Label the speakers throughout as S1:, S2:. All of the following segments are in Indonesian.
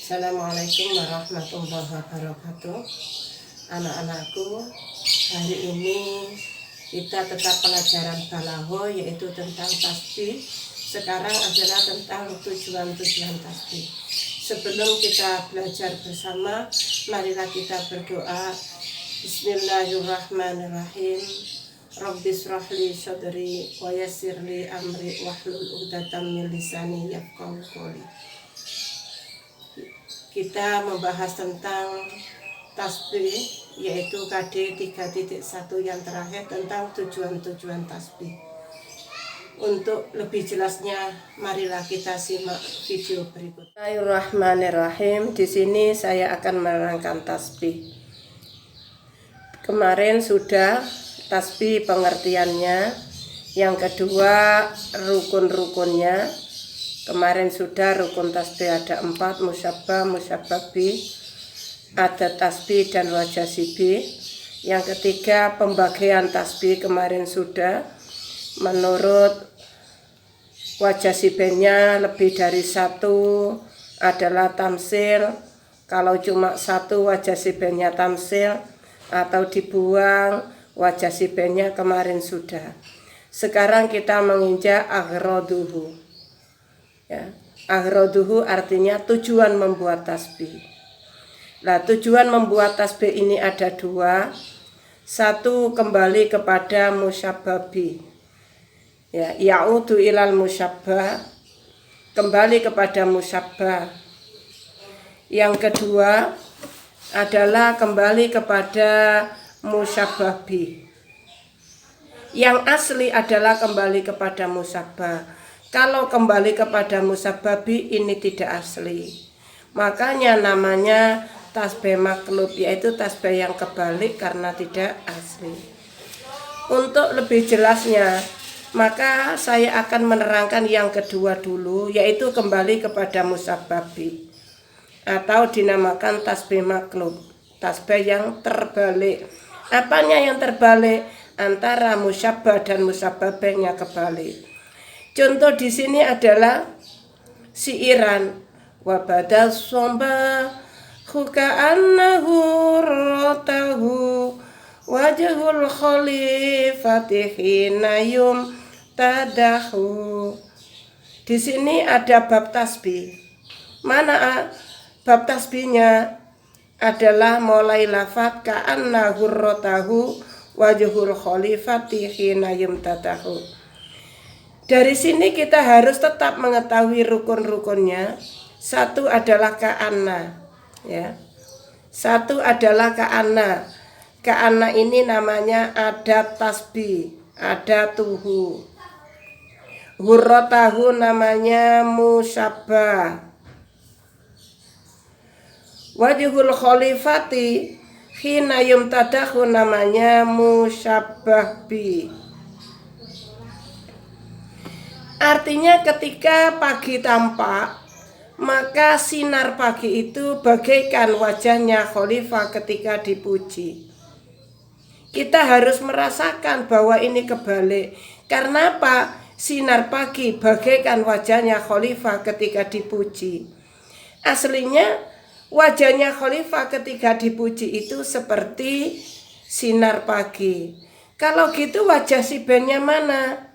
S1: Assalamualaikum warahmatullahi wabarakatuh. Anak-anakku, hari ini kita tetap pelajaran balaghah, yaitu tentang tasbih. Sekarang adalah tentang tujuan-tujuan tasbih. Sebelum kita belajar bersama, marilah kita berdoa. Bismillahirrahmanirrahim. Rabbi shrahli sadri wa yassirli amri wahlul 'uqdatam min lisani yafqahu qawli. Kita membahas tentang tasbih, yaitu KD 3.1 yang terakhir, tentang tujuan-tujuan tasbih. Untuk lebih jelasnya, marilah kita simak video berikut. Bismillahirrahmanirrahim. Di sini saya akan menerangkan tasbih. Kemarin sudah tasbih pengertiannya, yang kedua rukun-rukunnya. Kemarin sudah rukun tasbih ada 4, musyabbah, musyabbabi, ada tasbih dan wajasibi. Yang ketiga pembagian tasbih kemarin sudah. Menurut wajasibinya lebih dari 1 adalah tamsil. Kalau cuma 1 wajasibinya tamsil atau dibuang, wajasibinya kemarin sudah. Sekarang kita menginjak aghraduhu. Ya, aghraduhu artinya tujuan membuat tasbih. Nah, tujuan membuat tasbih ini ada 2. 1, kembali kepada musyabbabi. Ya, ya'udu ilal musyabbah, kembali kepada musyabbah. Yang kedua adalah kembali kepada musyabbabi. Yang asli adalah kembali kepada musyabbah. Kalau kembali kepada musabbabi ini tidak asli, makanya namanya tasbih maklub, yaitu tasbih yang kebalik karena tidak asli. Untuk lebih jelasnya, maka saya akan menerangkan yang kedua dulu, yaitu kembali kepada musabbabi, atau dinamakan tasbih maklub, tasbih yang terbalik. Apanya yang terbalik? Antara musyabbah dan musabbabnya kebalik. Contoh di sini adalah siiran, wa badal somba ka'annahu rotahu wajhul khalifati hina yumtadahu. Di sini ada bab tasbih. Mana bab tasbihnya? Adalah mulai lafaz ka'annahu rotahu wajhul khalifati hina yumtadahu. Dari sini kita harus tetap mengetahui rukun-rukunnya. 1 adalah ka'anna, ya. 1 adalah ka'anna. Ka'anna ini namanya adat tasbih, adatuhu. Hurrotahu namanya musyabbah. Wajhul khalifati hina yumtadahu namanya musyabbabi. Artinya ketika pagi tampak, maka sinar pagi itu bagaikan wajahnya khalifah ketika dipuji. Kita harus merasakan bahwa ini kebalik. Karena apa? Sinar pagi bagaikan wajahnya khalifah ketika dipuji. Aslinya wajahnya khalifah ketika dipuji itu seperti sinar pagi. Kalau gitu wajah si bennya mana?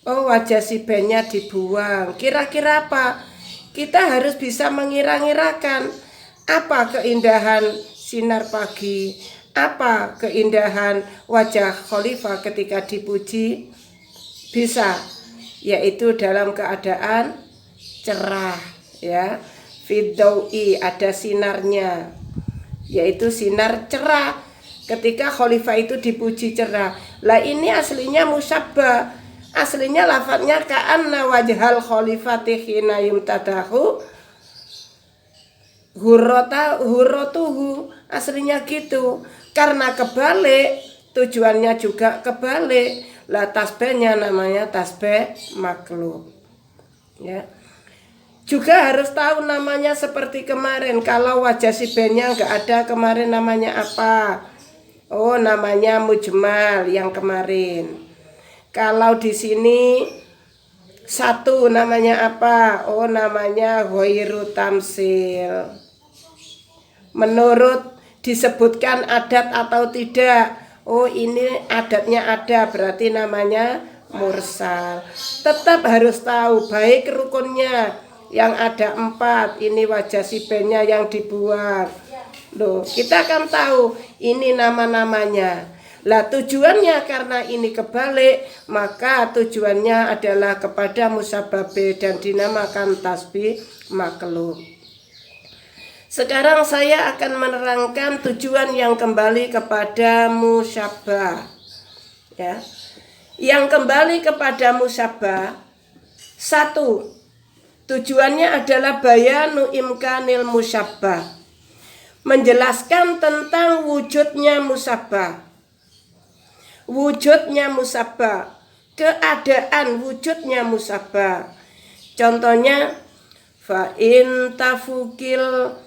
S1: Oh, wajah si bennya dibuang. Kira-kira apa? Kita harus bisa mengira-ngirakan apa keindahan sinar pagi, apa keindahan wajah khalifah ketika dipuji. Bisa, yaitu dalam keadaan cerah, ya. Fiddaui, ada sinarnya, yaitu sinar cerah. Ketika khalifah itu dipuji cerah. Lah ini aslinya musyabbah. Aslinya lafadznya ka'anna wajhal khalifati hina yumtadahu hurrotuhu. Aslinya gitu. Karena kebalik, tujuannya juga kebalik. Lah tasbihnya namanya tasbih maklub, ya. Juga harus tahu namanya seperti kemarin. Kalau wajah si bennya nggak ada, kemarin namanya apa? Oh, namanya mujmal yang kemarin. Kalau di sini Satu namanya apa? Oh, namanya ghairu tamsil. Menurut disebutkan adat atau tidak. Oh, ini adatnya ada, berarti namanya mursal. Tetap harus tahu baik rukunnya yang ada 4. Ini wajah sibenya yang dibuat. Loh, kita akan tahu ini nama-namanya. Lah tujuannya karena ini kebalik, maka tujuannya adalah kepada musabbabe dan dinamakan tasbih maklub. Sekarang saya akan menerangkan tujuan yang kembali kepada musyabbah. Ya. Yang kembali kepada musyabbah, 1. Tujuannya adalah bayanu imkanil musyabbah. Menjelaskan tentang wujudnya musyabbah. Wujudnya musyabbah, keadaan wujudnya musyabbah. Contohnya fa in tafukil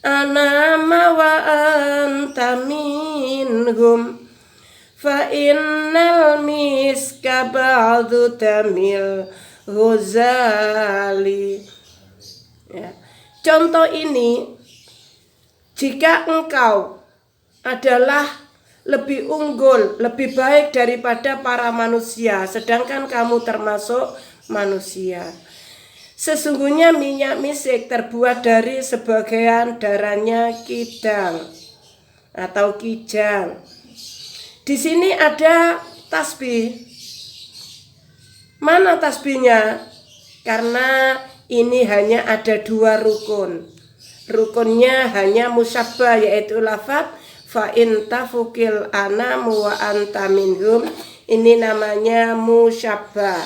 S1: anama wa anta minhum fa innal miska ba'du tamil ghazali. Ya. Contoh ini, jika engkau adalah lebih unggul, lebih baik daripada para manusia, sedangkan kamu termasuk manusia. Sesungguhnya minyak misik terbuat dari sebagian darahnya kidang atau kijang. Di sini ada tasbih. Mana tasbihnya? Karena ini hanya ada 2 rukun. Rukunnya hanya musyabbah, yaitu lafadz fa in tafukil anamu wa anta minhum. Ini namanya musyabbah.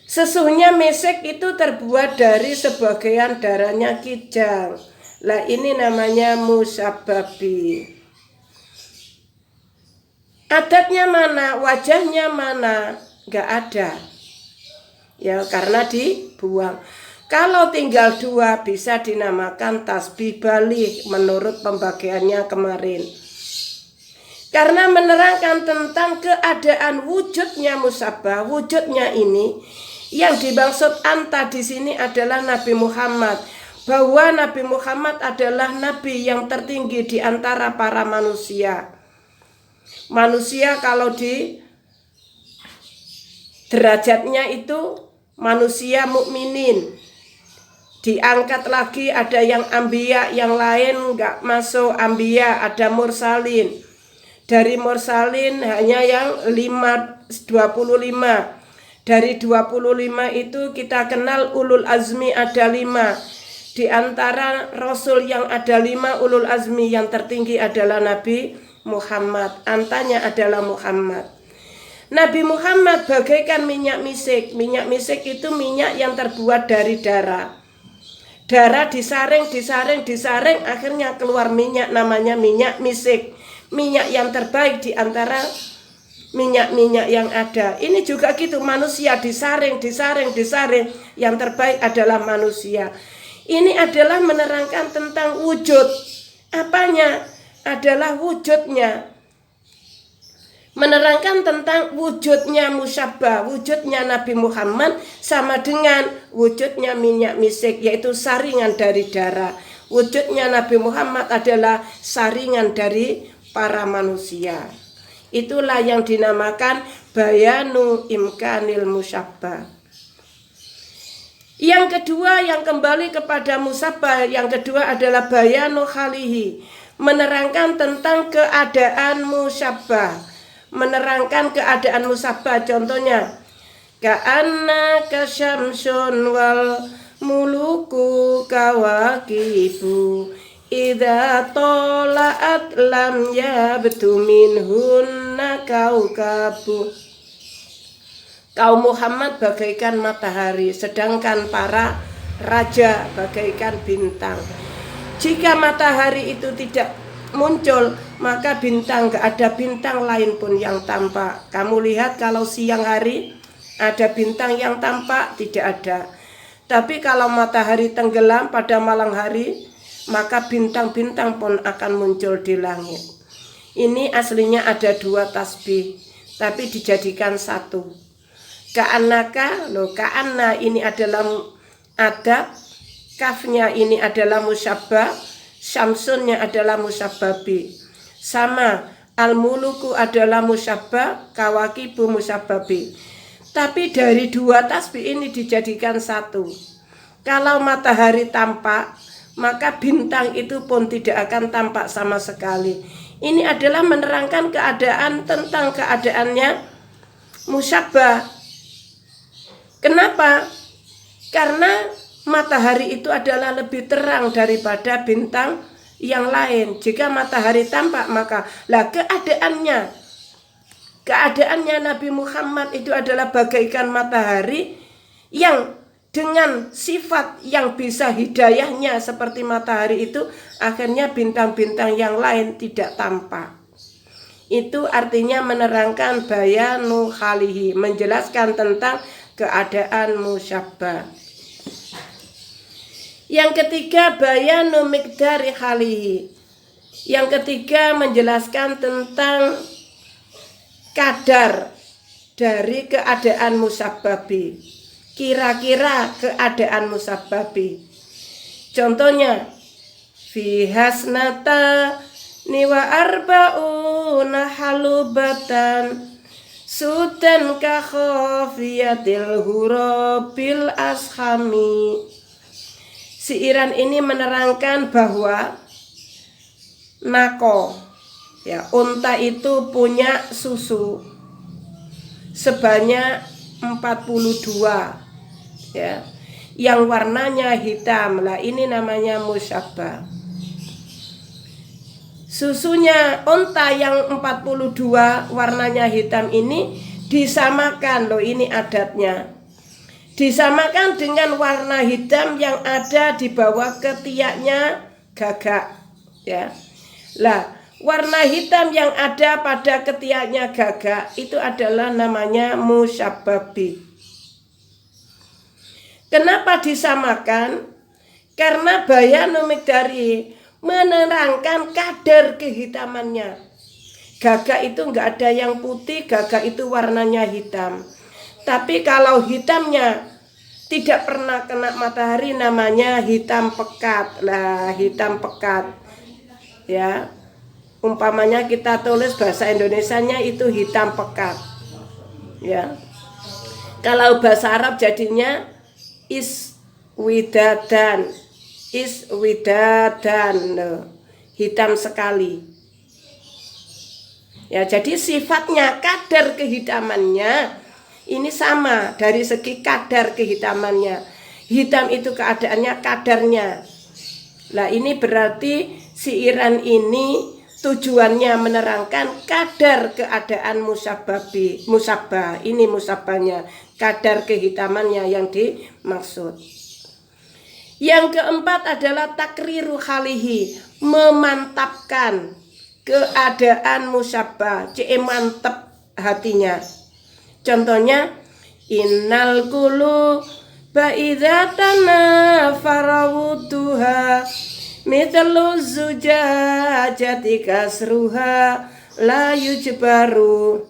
S1: Sesungguhnya misik itu terbuat dari sebagian darahnya kijang. Lah ini namanya musyabbabi. Adatnya mana? Wajahnya mana? Gak ada. Ya karena dibuang. Kalau tinggal 2 bisa dinamakan tasbih balik menurut pembagiannya kemarin. Karena menerangkan tentang keadaan wujudnya musyabbah, wujudnya ini yang dimaksud anta di sini adalah Nabi Muhammad. Bahwa Nabi Muhammad adalah nabi yang tertinggi di antara para manusia. Manusia kalau di derajatnya itu manusia mukminin. Diangkat lagi ada yang ambiya, yang lain enggak masuk ambiya, ada mursalin. Dari mursalin hanya yang 25. Dari 25 itu kita kenal ulul azmi ada 5. Di antara rasul yang ada 5 ulul azmi yang tertinggi adalah Nabi Muhammad. Antanya adalah Muhammad. Nabi Muhammad bagaikan minyak misik. Minyak misik itu minyak yang terbuat dari darah. Darah disaring, akhirnya keluar minyak, namanya minyak misik. Minyak yang terbaik di antara minyak-minyak yang ada. Ini juga gitu, manusia disaring, yang terbaik adalah manusia. Ini adalah menerangkan tentang wujud. Apanya? Adalah wujudnya. Menerangkan tentang wujudnya musyabbah, wujudnya Nabi Muhammad sama dengan wujudnya minyak misik, yaitu saringan dari darah. Wujudnya Nabi Muhammad adalah saringan dari para manusia. Itulah yang dinamakan bayanu imkanil musyabbah. Yang kedua yang kembali kepada musyabbah, yang kedua adalah bayanu khalihi, menerangkan tentang keadaan musyabbah. Menerangkan keadaan musyabbah, contohnya ka'anna kasyamsun wal muluku kawakibu idza tola'at lam yabtu minhunna kaukabu. Kaum Muhammad bagaikan matahari, sedangkan para raja bagaikan bintang. Jika matahari itu tidak muncul, maka bintang, gak ada bintang lain pun yang tampak. Kamu lihat kalau siang hari ada bintang yang tampak? Tidak ada. Tapi kalau matahari tenggelam pada malam hari, maka bintang-bintang pun akan muncul di langit. Ini aslinya ada 2 tasbih. tapi dijadikan satu. Ka'annaka, ka'anna ini adalah adab, kafnya ini adalah musyabbah, syamsunnya adalah musabbabi. Sama, al-muluku adalah musyabbah, kawakibu musabbabi. Tapi dari dua tasbih ini dijadikan satu. Kalau matahari tampak, maka bintang itu pun tidak akan tampak sama sekali. Ini adalah menerangkan keadaan tentang keadaannya musyabbah. Kenapa? Karena matahari itu adalah lebih terang daripada bintang yang lain. Jika matahari tampak, maka keadaannya Nabi Muhammad itu adalah bagaikan matahari yang dengan sifat yang bisa hidayahnya seperti matahari itu, akhirnya bintang-bintang yang lain tidak tampak. Itu artinya menerangkan bayanu khalihi, menjelaskan tentang keadaan musyabbah. Yang ketiga, bayanu miqdari khalihi. Yang ketiga, menjelaskan tentang kadar dari keadaan musabbabi. Kira-kira keadaan musabbabi. Contohnya, fi hasnata niwa arba'una halubatan sudan ka khafiyatil hurabil ashami. Siiran ini menerangkan bahwa nako, unta itu punya susu sebanyak 42, yang warnanya hitam. Lah ini namanya musyabbah. Susunya unta yang 42 warnanya hitam ini disamakan, ini adatnya. Disamakan dengan warna hitam yang ada di bawah ketiaknya gagak, Lah, warna hitam yang ada pada ketiaknya gagak itu adalah namanya musyabbabi. Kenapa disamakan? Karena bayanu miqdari, menerangkan kadar kehitamannya. Gagak itu enggak ada yang putih, gagak itu warnanya hitam. Tapi kalau hitamnya tidak pernah kena matahari, namanya hitam pekat. Lah, hitam pekat. Umpamanya kita tulis bahasa Indonesianya itu hitam pekat. Kalau bahasa Arab jadinya iswidadan. Hitam sekali. Jadi sifatnya, kadar kehitamannya ini sama dari segi kadar kehitamannya. Hitam itu keadaannya, kadarnya. Lah ini berarti siiran ini tujuannya menerangkan kadar keadaan musabbah. Ini musabbahnya, kadar kehitamannya yang dimaksud. Yang keempat adalah takriru khalihi, memantapkan keadaan musyabbah, mantap hatinya. Contohnya, innal quluba idza tanafara wuduha mithlu zujajati kasruha la yujbaru.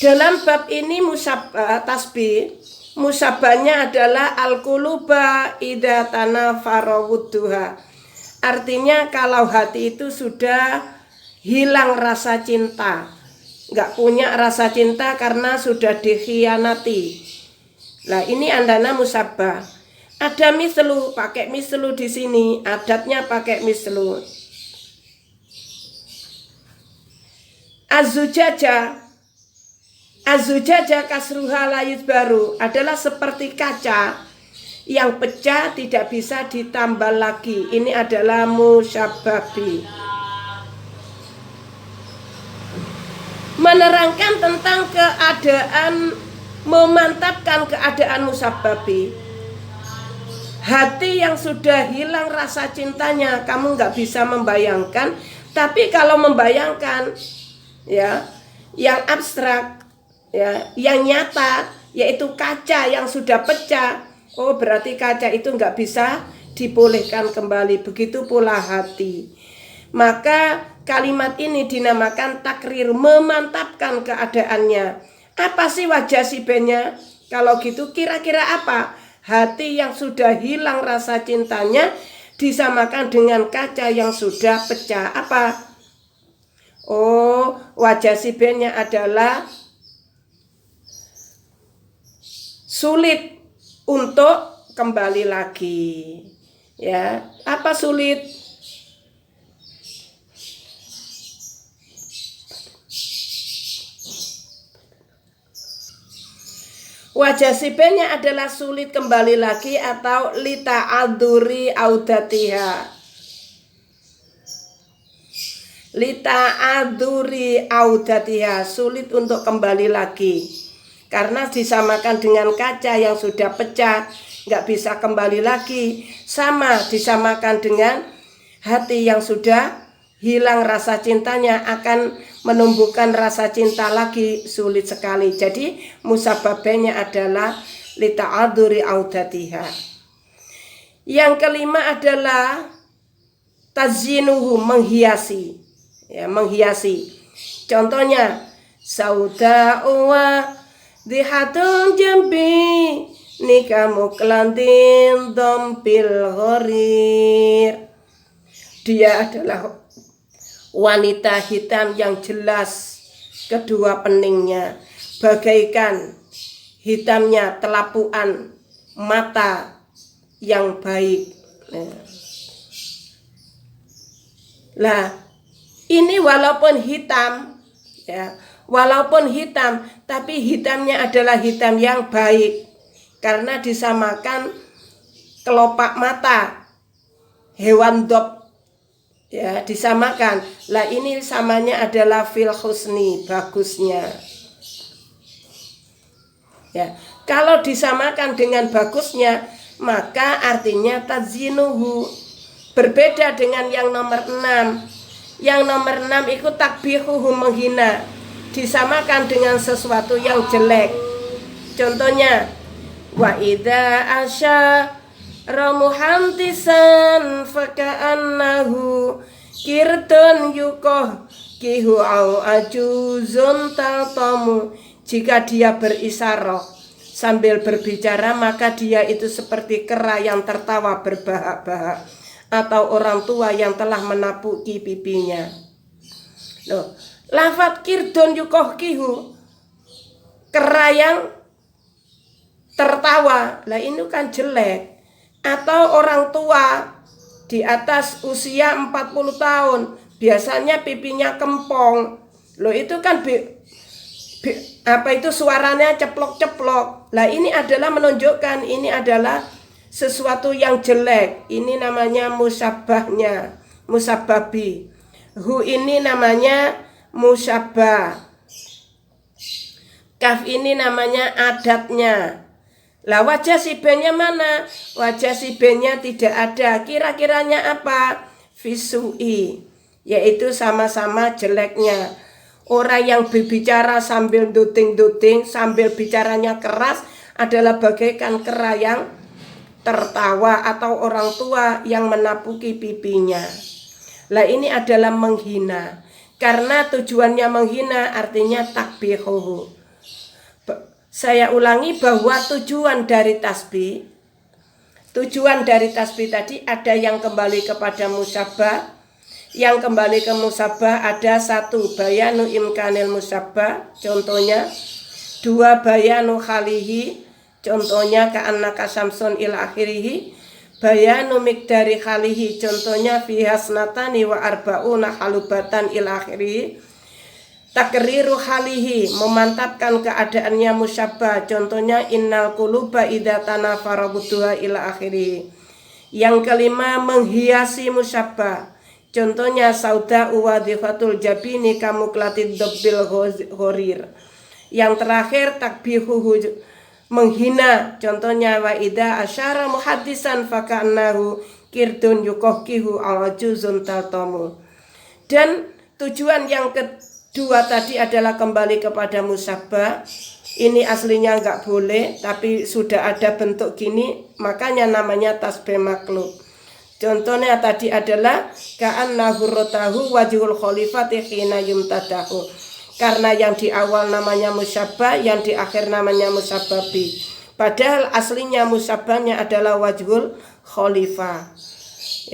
S1: Dalam bab ini musabbah tasbih, musabbahnya adalah al-quluba idza tanafara wuduha. Artinya kalau hati itu sudah hilang rasa cinta, nggak punya rasa cinta karena sudah dikhianati. Nah ini andana musabbah. Ada mislu, pakai mislu di sini, adatnya pakai mislu. Azujaja kasruha layut baru adalah seperti kaca yang pecah tidak bisa ditambal lagi. Ini adalah musyabbabi. Menerangkan tentang keadaan, memantapkan keadaan musabbabi. Hati yang sudah hilang rasa cintanya, kamu nggak bisa membayangkan. Tapi kalau membayangkan, yang abstrak, yang nyata, yaitu kaca yang sudah pecah. Oh, berarti kaca itu nggak bisa dipulihkan kembali. Begitu pula hati. Maka kalimat ini dinamakan takrir, memantapkan keadaannya. Apa sih wajasibenya? Kalau gitu kira-kira apa? Hati yang sudah hilang rasa cintanya disamakan dengan kaca yang sudah pecah. Apa? Oh, wajasibenya adalah sulit untuk kembali lagi. Ya, apa sulit? Wajasibenya adalah sulit kembali lagi atau lita'adzuri audatiha. Lita'adzuri audatiha, sulit untuk kembali lagi. Karena disamakan dengan kaca yang sudah pecah, nggak bisa kembali lagi. Sama disamakan dengan hati yang sudah hilang rasa cintanya, akan menumbuhkan rasa cinta lagi sulit sekali. Jadi musababenya adalah lita'adzuri audatiha. Yang kelima adalah tazyinuhu, menghiasi. Ya, menghiasi. Contohnya sauda'u wa dihatun jambi nikamu kelantin dompil horir. Dia adalah wanita hitam yang jelas kedua peningnya, bagaikan hitamnya telapuan mata yang baik. Lah, ini walaupun hitam, ya, walaupun hitam, tapi hitamnya adalah hitam yang baik, karena disamakan kelopak mata hewan dop. Ya, disamakan. Lah ini samanya adalah fil husni, bagusnya. Ya, kalau disamakan dengan bagusnya, maka artinya tazyinuhu. Berbeda dengan yang nomor 6. Yang nomor 6 itu takbihuhu, menghina. Disamakan dengan sesuatu yang jelek. Contohnya, wa idza asya ramuhantisan faka'annahu kirtun yukoh kihu au ajuzun taltamu. Jika dia berisyarah sambil berbicara, maka dia itu seperti kera yang tertawa berbahak-bahak, atau orang tua yang telah menapuki pipinya. Loh, lafadz kirdun yukoh kihu, kera yang tertawa, lah ini kan jelek. Atau orang tua di atas usia 40 tahun, biasanya pipinya kempong. Loh itu kan suaranya ceplok-ceplok. Lah ini adalah menunjukkan ini adalah sesuatu yang jelek. Ini namanya musabbahnya, musabbabi. Hu ini namanya musabbah. Kaf ini namanya adatnya. Lah wajasibenya mana? Wajasibenya tidak ada. Kira-kiranya apa? Visui, yaitu sama-sama jeleknya. Orang yang berbicara sambil duting-duting, sambil bicaranya keras, adalah bagaikan kera yang tertawa, atau orang tua yang menapuki pipinya. Lah ini adalah menghina. Karena tujuannya menghina artinya takbihuhu. Saya ulangi bahwa tujuan dari tasbih tadi ada yang kembali kepada musabbah. Yang kembali ke musabbah ada 1, bayanu imkanil musabbah, contohnya. 2, bayanu khalihi, contohnya ka'annaka samsun ila akhirihi. Bayanu miqdari khalihi, contohnya fi hasnatani wa arba'una halubatan ila akhirihi. Takriru khalihi, memantapkan keadaannya musyabbah, contohnya innal quluba idza tanafara buduha ila akhirih. Yang kelima, menghiasi musyabbah, contohnya sauda wadhifatul jabini kamuklatid dobbil horir. Yang terakhir takbihuhu, menghina, contohnya wa idza asyara muhaddisan faka'annahu kirdun yukohkihu awajuzun taltamu. Dan tujuan yang kedua tadi adalah kembali kepada musabbah. Ini aslinya enggak boleh, tapi sudah ada bentuk gini, makanya namanya tasbih makhluk. Contohnya tadi adalah ka'annahu rotahu wajhul khalifati hina yumtadahu. Karena yang di awal namanya musabbah, yang di akhir namanya musabbabi. Padahal aslinya musabbahnya adalah wajhul khalifah.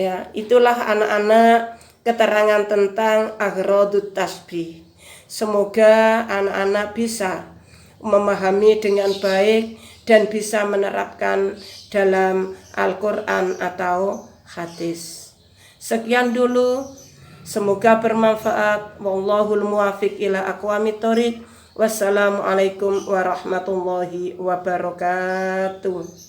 S1: Ya, itulah anak-anak keterangan tentang agrodut tasbih. Semoga anak-anak bisa memahami dengan baik dan bisa menerapkan dalam Al-Quran atau hadis. Sekian dulu, semoga bermanfaat. Wallahul muwafiq ila aqwamit thoriq. Wassalamualaikum warahmatullahi wabarakatuh.